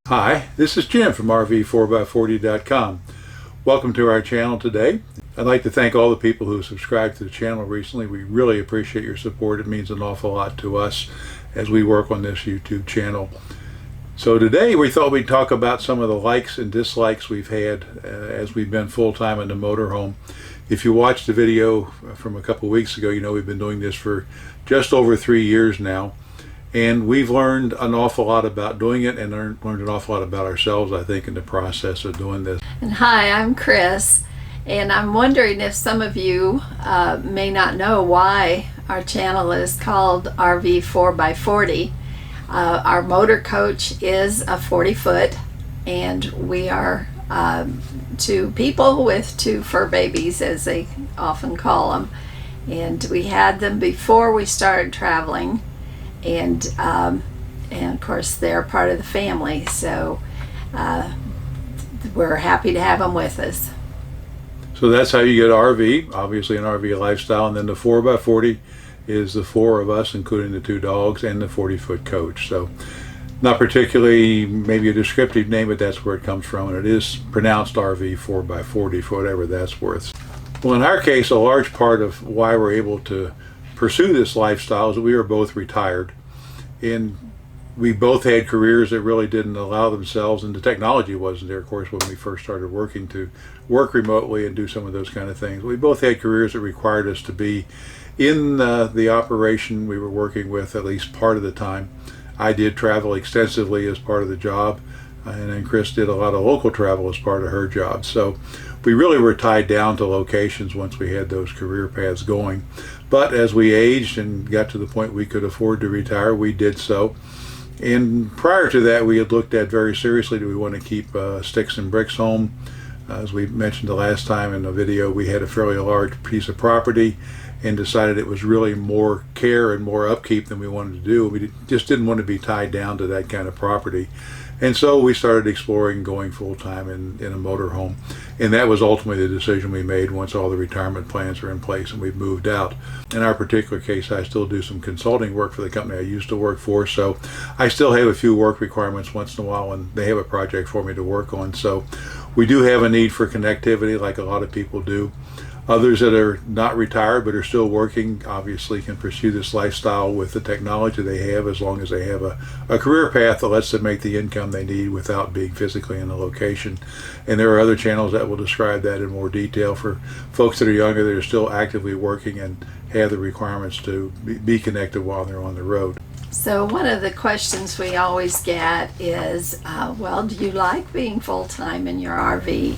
Hi, this is Jim from RV4x40.com. Welcome to our channel today. I'd like to thank all the people who subscribed to the channel recently. We really appreciate your support. It means an awful lot to us as we work on this YouTube channel. So today we thought we'd talk about some of the likes and dislikes we've had as we've been full-time in the motorhome. If you watched the video from a couple weeks ago, you know we've been doing this for just over 3 years now. And we've learned an awful lot about doing it and learned an awful lot about ourselves, I think, in the process of doing this. And hi, I'm Chris, and I'm wondering if some of you may not know why our channel is called RV 4x40. Our motor coach is a 40-foot, and we are two people with two fur babies, as they often call them. And we had them before we started traveling. And of course they're part of the family, so we're happy to have them with us. So that's how you get RV, obviously an RV lifestyle, and then the 4x40 is the four of us, including the two dogs and the 40-foot coach. So not particularly maybe a descriptive name, but that's where it comes from, and it is pronounced RV 4x40 for whatever that's worth. Well, in our case, a large part of why we're able to pursue this lifestyle is that we were both retired, and we both had careers that really didn't allow themselves, and the technology wasn't there, of course, when we first started working, to work remotely and do some of those kind of things. We both had careers that required us to be in the operation we were working with at least part of the time. I did travel extensively as part of the job, and then Chris did a lot of local travel as part of her job. So we really were tied down to locations once we had those career paths going. But as we aged and got to the point we could afford to retire, we did so. And prior to that, we had looked at very seriously, do we want to keep sticks and bricks home? As we mentioned the last time in the video, we had a fairly large piece of property and decided it was really more care and more upkeep than we wanted to do. We just didn't want to be tied down to that kind of property. And so we started exploring going full-time in a motorhome. And that was ultimately the decision we made once all the retirement plans were in place and we moved out. In our particular case, I still do some consulting work for the company I used to work for, so I still have a few work requirements once in a while when they have a project for me to work on. So we do have a need for connectivity, like a lot of people do. Others that are not retired but are still working obviously can pursue this lifestyle with the technology they have, as long as they have a career path that lets them make the income they need without being physically in a location. And there are other channels that will describe that in more detail for folks that are younger that are still actively working and have the requirements to be connected while they're on the road. So one of the questions we always get is, well, do you like being full-time in your RV?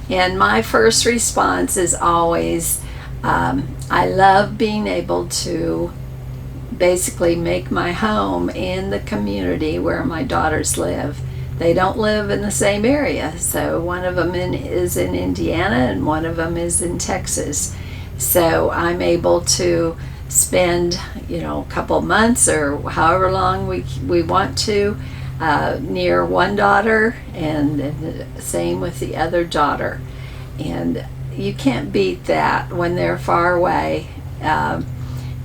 And my first response is always, I love being able to basically make my home in the community where my daughters live. They don't live in the same area, so one of them is in Indiana and one of them is in Texas. So I'm able to spend, a couple months or however long we want to near one daughter, and the same with the other daughter. And you can't beat that when they're far away, and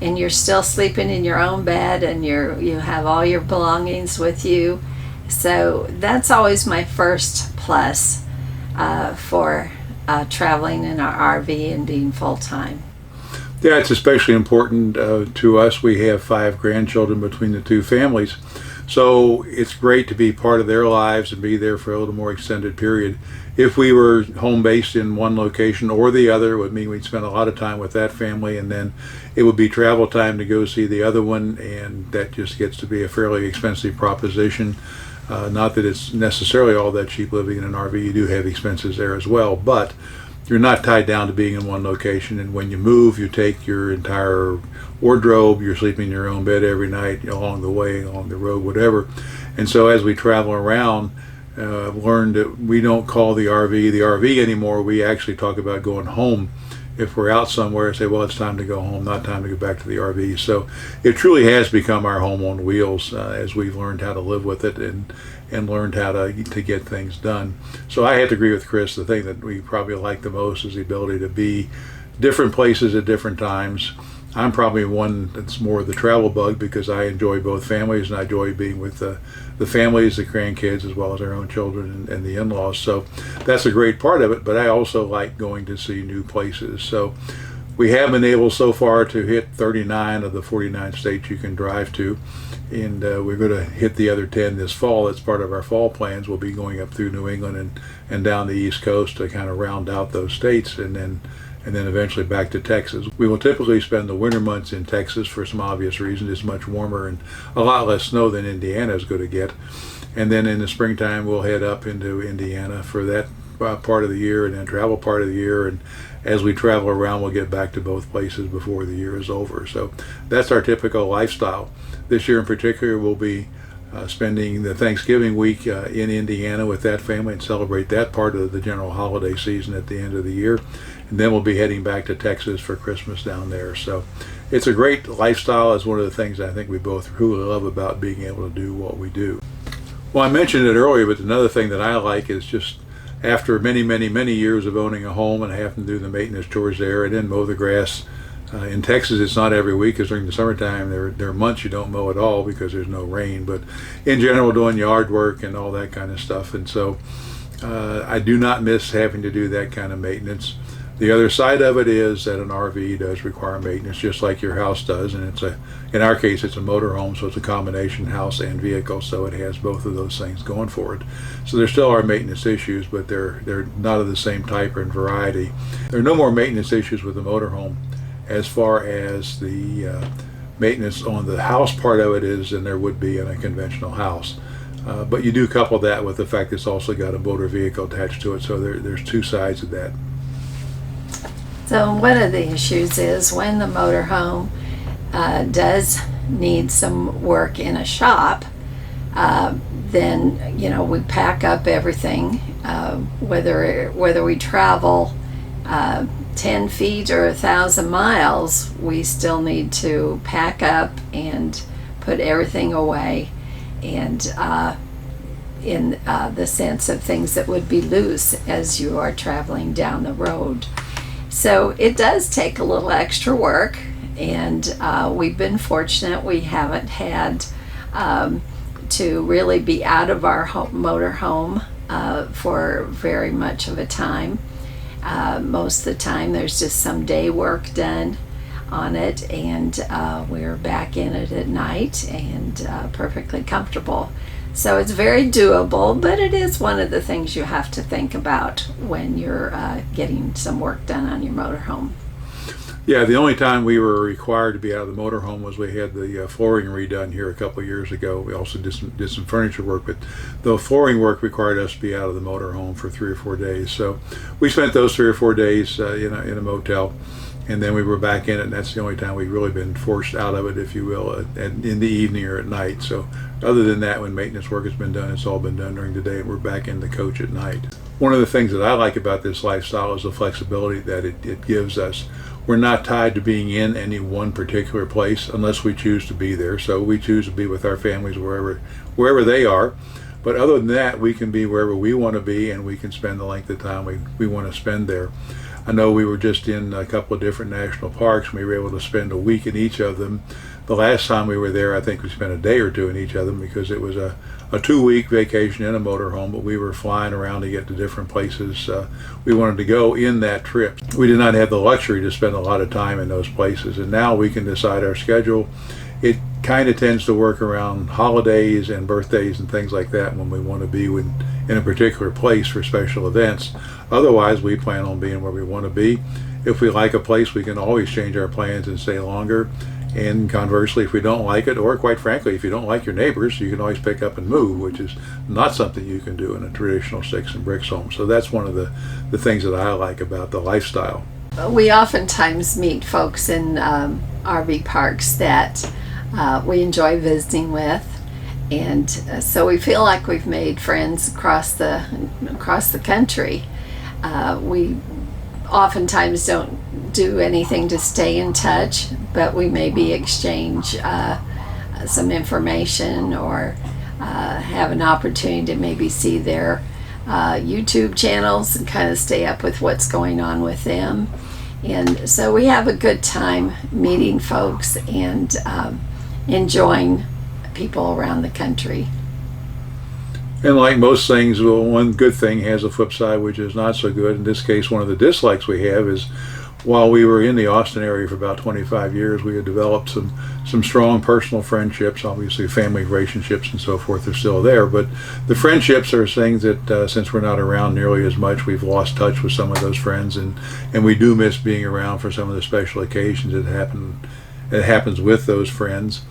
you're still sleeping in your own bed, and you have all your belongings with you. So that's always my first plus for traveling in our RV and being full-time. Yeah, it's especially important to us. We have 5 grandchildren between the two families. So it's great to be part of their lives and be there for a little more extended period. If we were home based in one location or the other, it would mean we'd spend a lot of time with that family, and then it would be travel time to go see the other one, and that just gets to be a fairly expensive proposition. Not that it's necessarily all that cheap living in an RV. You do have expenses there as well, but you're not tied down to being in one location. And when you move, you take your entire wardrobe. You're sleeping in your own bed every night, along the way, along the road, whatever. And so as we travel around, I've learned that we don't call the RV anymore. We actually talk about going home. If we're out somewhere, say, well, it's time to go home, not time to go back to the RV. So it truly has become our home on wheels as we've learned how to live with it and learned how to get things done. So I have to agree with Chris. The thing that we probably like the most is the ability to be different places at different times. I'm probably one that's more the travel bug because I enjoy both families, and I enjoy being with the families, the grandkids, as well as our own children and the in-laws. So that's a great part of it, but I also like going to see new places. So we have been able so far to hit 39 of the 49 states you can drive to, and we're going to hit the other 10 this fall. That's part of our fall plans. We'll be going up through New England and down the East Coast to kind of round out those states, and then eventually back to Texas. We will typically spend the winter months in Texas for some obvious reasons. It's much warmer and a lot less snow than Indiana is going to get. And then in the springtime, we'll head up into Indiana for that part of the year, and then travel part of the year. And as we travel around, we'll get back to both places before the year is over. So that's our typical lifestyle. This year in particular, we'll be spending the Thanksgiving week in Indiana with that family and celebrate that part of the general holiday season at the end of the year. And then we'll be heading back to Texas for Christmas down there. So it's a great lifestyle. It's one of the things I think we both really love about being able to do what we do. Well, I mentioned it earlier, but another thing that I like is just after many, many, many years of owning a home and having to do the maintenance chores there and then mow the grass. In Texas, it's not every week, because during the summertime there are months you don't mow at all because there's no rain. But in general, doing yard work and all that kind of stuff. And so I do not miss having to do that kind of maintenance. The other side of it is that an RV does require maintenance, just like your house does, and in our case, it's a motorhome, so it's a combination house and vehicle, so it has both of those things going for it. So there still are maintenance issues, but they're not of the same type and variety. There are no more maintenance issues with the motorhome as far as the maintenance on the house part of it is than there would be in a conventional house. But you do couple that with the fact that it's also got a motor vehicle attached to it, so there's two sides of that. So one of the issues is when the motorhome does need some work in a shop, then we pack up everything. Whether we travel 10 feet or 1,000 miles, we still need to pack up and put everything away, and in the sense of things that would be loose as you are traveling down the road. So it does take a little extra work, and we've been fortunate. We haven't had to really be out of our motorhome for very much of a time. Most of the time there's just some day work done on it, and we're back in it at night and perfectly comfortable. So it's very doable, but it is one of the things you have to think about when you're getting some work done on your motorhome. Yeah, the only time we were required to be out of the motorhome was we had the flooring redone here a couple of years ago. We also did some furniture work, but the flooring work required us to be out of the motorhome for 3 or 4 days. So we spent those 3 or 4 days in a motel, and then we were back in it, and that's the only time we've really been forced out of it, if you will, in the evening or at night. So other than that, when maintenance work has been done, it's all been done during the day, and we're back in the coach at night. One of the things that I like about this lifestyle is the flexibility that it gives us. We're not tied to being in any one particular place unless we choose to be there. So we choose to be with our families wherever they are. But other than that, we can be wherever we want to be, and we can spend the length of time we want to spend there. I know we were just in a couple of different national parks, and we were able to spend a week in each of them. The last time we were there, I think we spent a day or two in each of them because it was a 2-week vacation in a motorhome, but we were flying around to get to different places we wanted to go in that trip. We did not have the luxury to spend a lot of time in those places, and now we can decide our schedule. It kind of tends to work around holidays and birthdays and things like that when we want to be in a particular place for special events. Otherwise, we plan on being where we want to be. If we like a place, we can always change our plans and stay longer. And conversely, if we don't like it, or quite frankly, if you don't like your neighbors, you can always pick up and move, which is not something you can do in a traditional sticks and bricks home. So that's one of the things that I like about the lifestyle. We oftentimes meet folks in RV parks that we enjoy visiting with, and so we feel like we've made friends across the country. We oftentimes don't do anything to stay in touch, but we maybe exchange some information or have an opportunity to maybe see their YouTube channels and kind of stay up with what's going on with them. And so we have a good time meeting folks and enjoying people around the country. And like most things, well, one good thing has a flip side which is not so good. In this case, one of the dislikes we have is, while we were in the Austin area for about 25 years, we had developed some strong personal friendships. Obviously, family relationships and so forth are still there, but the friendships are things that since we're not around nearly as much, we've lost touch with some of those friends, and we do miss being around for some of the special occasions that happens with those friends.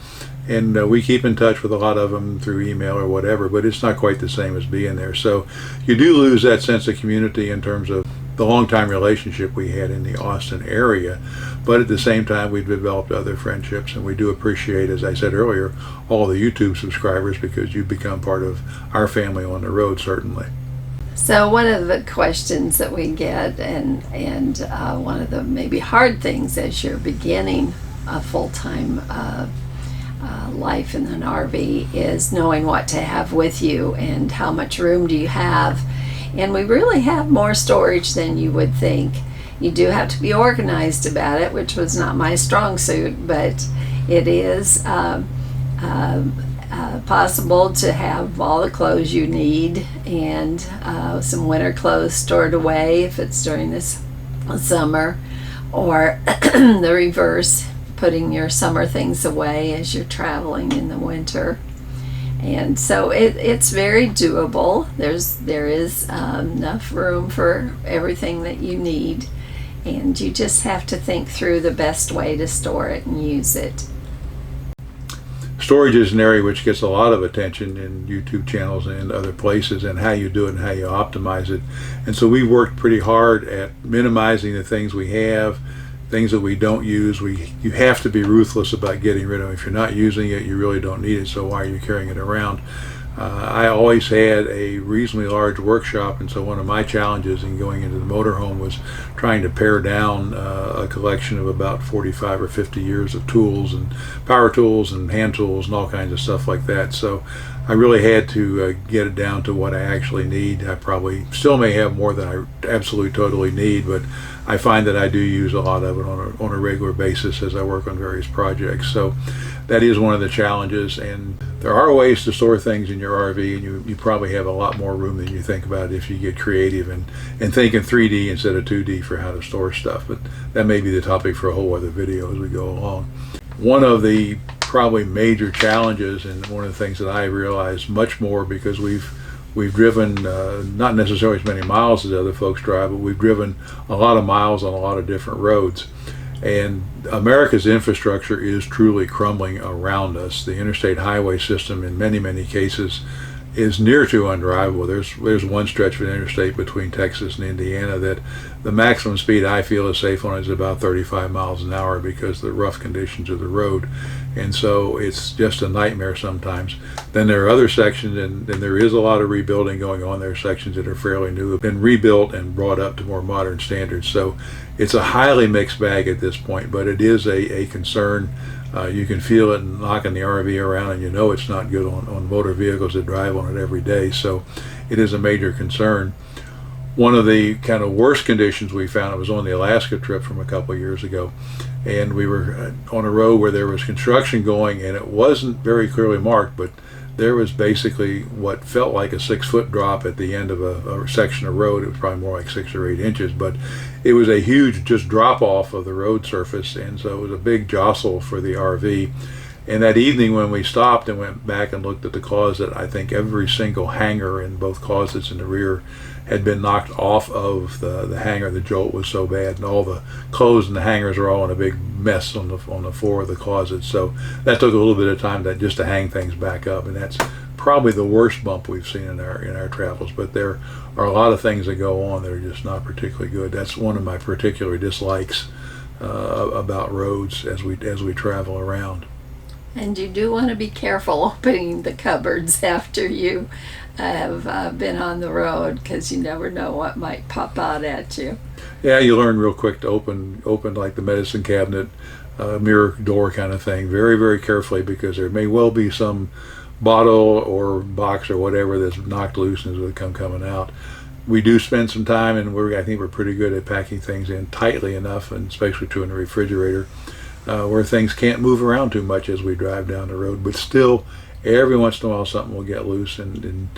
And we keep in touch with a lot of them through email or whatever, but it's not quite the same as being there. So you do lose that sense of community in terms of the long-time relationship we had in the Austin area. But at the same time, we've developed other friendships, and we do appreciate, as I said earlier, all the YouTube subscribers, because you've become part of our family on the road, certainly. So one of the questions that we get, and one of the maybe hard things as you're beginning a full-time life in an RV, is knowing what to have with you and how much room do you have. And we really have more storage than you would think. You do have to be organized about it, which was not my strong suit, but it is possible to have all the clothes you need and some winter clothes stored away if it's during this summer, or the reverse, putting your summer things away as you're traveling in the winter. And so it's very doable. There is enough room for everything that you need, and you just have to think through the best way to store it and use it. Storage is an area which gets a lot of attention in YouTube channels and other places, and how you do it and how you optimize it. And so we worked pretty hard at minimizing the things we have, things that we don't use. You have to be ruthless about getting rid of them. If you're not using it, you really don't need it, so why are you carrying it around? I always had a reasonably large workshop, and so one of my challenges in going into the motorhome was trying to pare down a collection of about 45 or 50 years of tools and power tools and hand tools and all kinds of stuff like that. So I really had to get it down to what I actually need. I probably still may have more than I absolutely totally need, but I find that I do use a lot of it on a regular basis as I work on various projects. So that is one of the challenges, and there are ways to store things in your RV, and you probably have a lot more room than you think about if you get creative and think in 3D instead of 2D for how to store stuff. But that may be the topic for a whole other video as we go along. One of the probably major challenges, and one of the things that I realize much more because we've driven not necessarily as many miles as other folks drive, but we've driven a lot of miles on a lot of different roads. And America's infrastructure is truly crumbling around us. The interstate highway system in many, many cases is near to undrivable. There's one stretch of an interstate between Texas and Indiana that the maximum speed I feel is safe on is about 35 miles an hour because of the rough conditions of the road. And so it's just a nightmare sometimes. Then there are other sections, and there is a lot of rebuilding going on. There are sections that are fairly new, have been rebuilt and brought up to more modern standards. So it's a highly mixed bag at this point, but it is a concern. You can feel it knocking the RV around, and you know it's not good on motor vehicles that drive on it every day. So it is a major concern. One of the kind of worst conditions we found, it was on the Alaska trip from a couple of years ago, and we were on a road where there was construction going, and it wasn't very clearly marked, but there was basically what felt like a 6-foot drop at the end of a section of road. It was probably more like 6 or 8 inches, but it was a huge just drop off of the road surface, and so it was a big jostle for the RV. And that evening when we stopped and went back and looked at the closet, I think every single hanger in both closets in the rear had been knocked off of the hanger. The jolt was so bad, and all the clothes and the hangers are all in a big mess on the floor of the closet. So that took a little bit of time just to hang things back up, and that's probably the worst bump we've seen in our travels. But there are a lot of things that go on that are just not particularly good. That's one of my particular dislikes about roads as we travel around. And you do want to be careful opening the cupboards after you have been on the road, because you never know what might pop out at you. Yeah, you learn real quick to open like the medicine cabinet, mirror door kind of thing, very, very carefully, because there may well be some bottle or box or whatever that's knocked loose and is going to come coming out. We do spend some time, and I think we're pretty good at packing things in tightly enough, and especially in the refrigerator, where things can't move around too much as we drive down the road. But still, every once in a while something will get loose and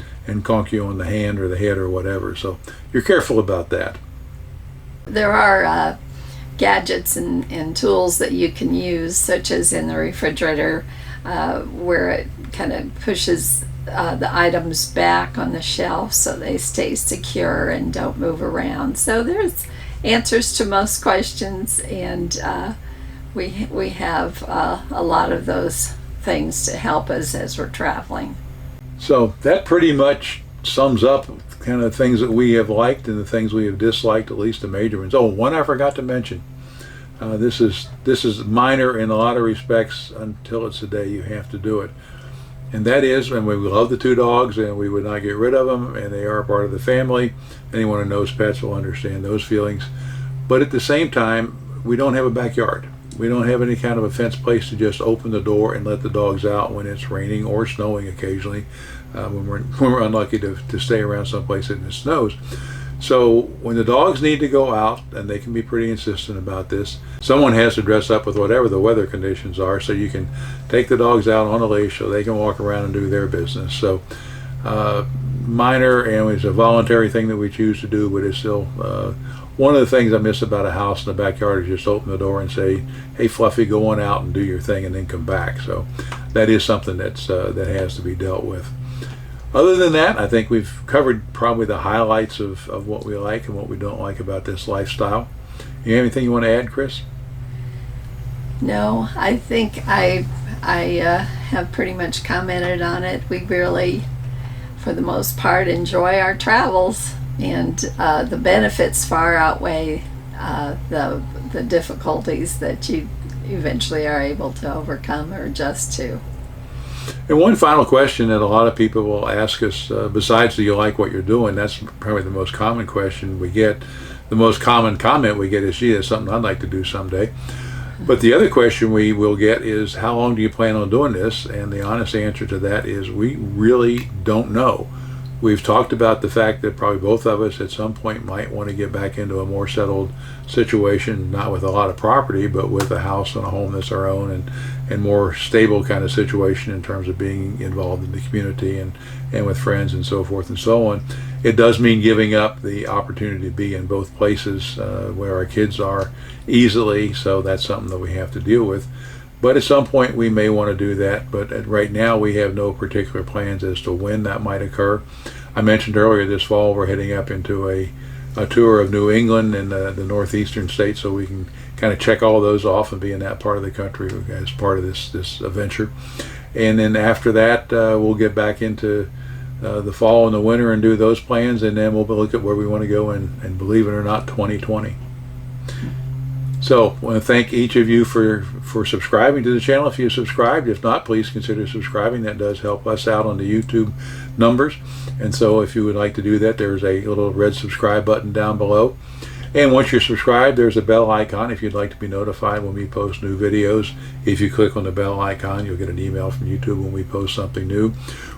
conk you on the hand or the head or whatever. So you're careful about that. There are gadgets and tools that you can use, such as in the refrigerator, where it kind of pushes the items back on the shelf so they stay secure and don't move around. So there's answers to most questions, and we have a lot of those things to help us as we're traveling. So that pretty much sums up kind of things that we have liked and the things we have disliked, at least the major ones. Oh, one I forgot to mention. This is minor in a lot of respects until it's the day you have to do it. And that is, and we love the 2 dogs and we would not get rid of them, and they are part of the family. Anyone who knows pets will understand those feelings. But at the same time, we don't have a backyard. We don't have any kind of a fenced place to just open the door and let the dogs out when it's raining or snowing occasionally, when we're unlucky to stay around someplace and it snows. So when the dogs need to go out, and they can be pretty insistent about this, someone has to dress up with whatever the weather conditions are, so you can take the dogs out on a leash so they can walk around and do their business. So minor, and it's a voluntary thing that we choose to do, but it's still one of the things I miss about a house in the backyard is just open the door and say, hey Fluffy, go on out and do your thing and then come back. So that is something that has to be dealt with. Other than that, I think we've covered probably the highlights of what we like and what we don't like about this lifestyle. You have anything you want to add, Chris? No, I think I have pretty much commented on it. We really, for the most part, enjoy our travels, and the benefits far outweigh the difficulties that you eventually are able to overcome or adjust to. And one final question that a lot of people will ask us, besides do you like what you're doing, that's probably the most common question we get. The most common comment we get is, gee, that's something I'd like to do someday. But the other question we will get is, how long do you plan on doing this? And the honest answer to that is, we really don't know. We've talked about the fact that probably both of us at some point might want to get back into a more settled situation, not with a lot of property, but with a house and a home that's our own, and more stable kind of situation in terms of being involved in the community and with friends and so forth and so on. It does mean giving up the opportunity to be in both places where our kids are easily, so that's something that we have to deal with. But at some point we may want to do that, but right now we have no particular plans as to when that might occur. I mentioned earlier this fall we're heading up into a tour of New England and the northeastern states, so we can kind of check all those off and be in that part of the country as part of this adventure. And then after that we'll get back into the fall and the winter and do those plans, and then we'll look at where we want to go and believe it or not, 2020. So I want to thank each of you for subscribing to the channel if you subscribed. If not, please consider subscribing. That does help us out on the YouTube numbers. And so if you would like to do that, there's a little red subscribe button down below. And once you're subscribed, there's a bell icon if you'd like to be notified when we post new videos. If you click on the bell icon, you'll get an email from YouTube when we post something new.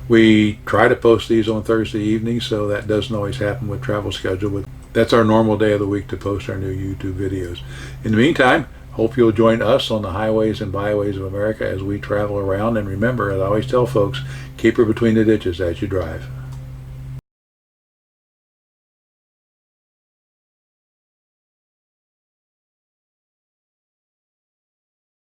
We try to post these on Thursday evenings, so that doesn't always happen with travel schedule, but that's our normal day of the week to post our new YouTube videos. In the meantime, hope you'll join us on the highways and byways of America as we travel around. And remember, as I always tell folks, keep her between the ditches as you drive.